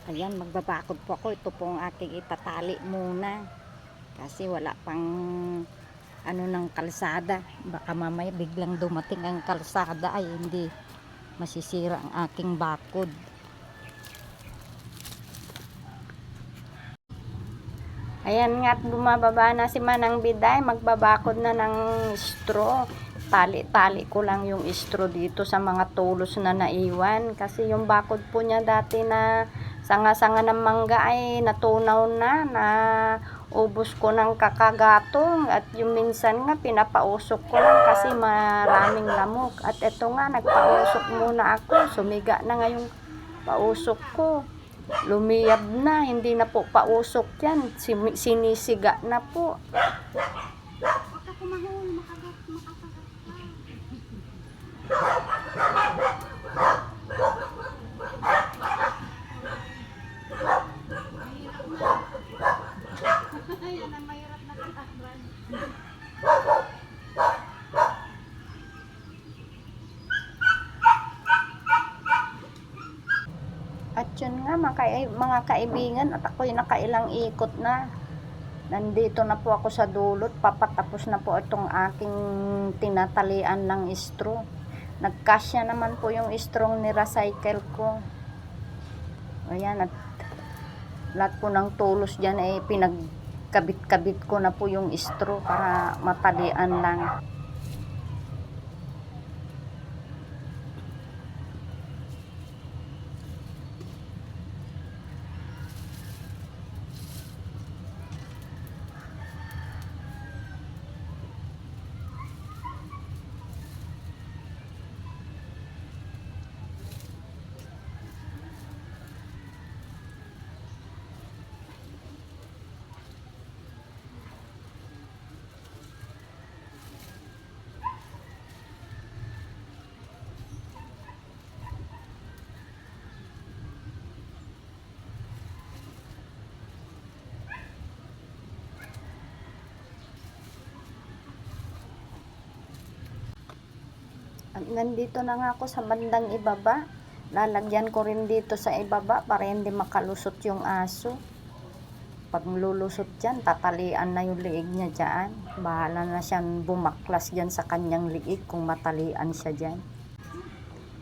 Ayan, magbabakod po ako. Ito po ang aking itatali muna. Kasi wala pang ano ng kalsada. Baka mamaya biglang dumating ang kalsada ay hindi masisira ang aking bakod. Ayan nga, bumababa na si Manang Biday. Magbabakod na ng straw. Tali-tali ko lang yung straw dito sa mga tulos na naiwan. Kasi yung bakod po niya dati na sanga-sanga ng mangga ay natunaw na ubos ko ng kakagatong. At yung minsan nga pinapausok ko lang kasi maraming lamok. At eto nga, nagpausok muna ako. Sumiga na nga yung pausok ko. Lumiyab na, hindi na po pausok yan. Sinisiga na po. At yun nga mga kaibigan, at ako'y nakailang ikot na. Nandito na po ako sa dulot, papatapos na po itong aking tinatalian ng straw. Nagkasya naman po yung straw ni recycle ko. Ayan, at lahat po ng tulos dyan ay pinagkabit-kabit ko na po yung straw para matalian lang. At nandito na nga ako sa bandang ibaba. Lalagyan ko rin dito sa ibaba para hindi makalusot yung aso. Pag lulusot dyan, tatalian na yung liig niya dyan. Bahala na siyang bumaklas dyan sa kanyang liig kung matalian siya dyan.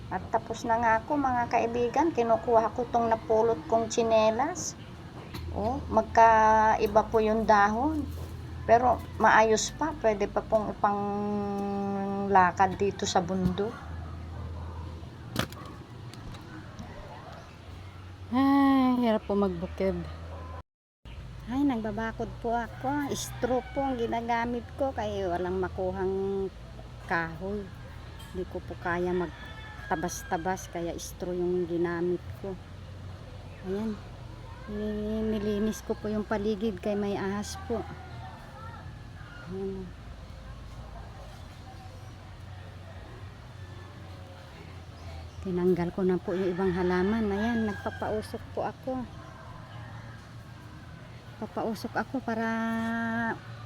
At tapos na nga ako mga kaibigan. Kinukuha ko tong napulot kong tsinelas. Oh, magkaiba po yung dahon. Pero maayos pa. Pwede pa pong ipang lakad dito sa bundok. Ay, hirap po magbukid. Ay, nagbabakod po ako. Straw po ang ginagamit ko kaya walang makuhang kahoy. Hindi ko po kaya magtabas-tabas kaya straw yung ginamit ko. Ayan. Nilinis ko po yung paligid kaya may ahas po. Ayan. Tinanggal ko na po yung ibang halaman. Ayan, nagpapausok po ako. Papausok ako para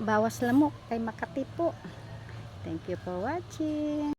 bawas lamok kay Makati po. Thank you for watching.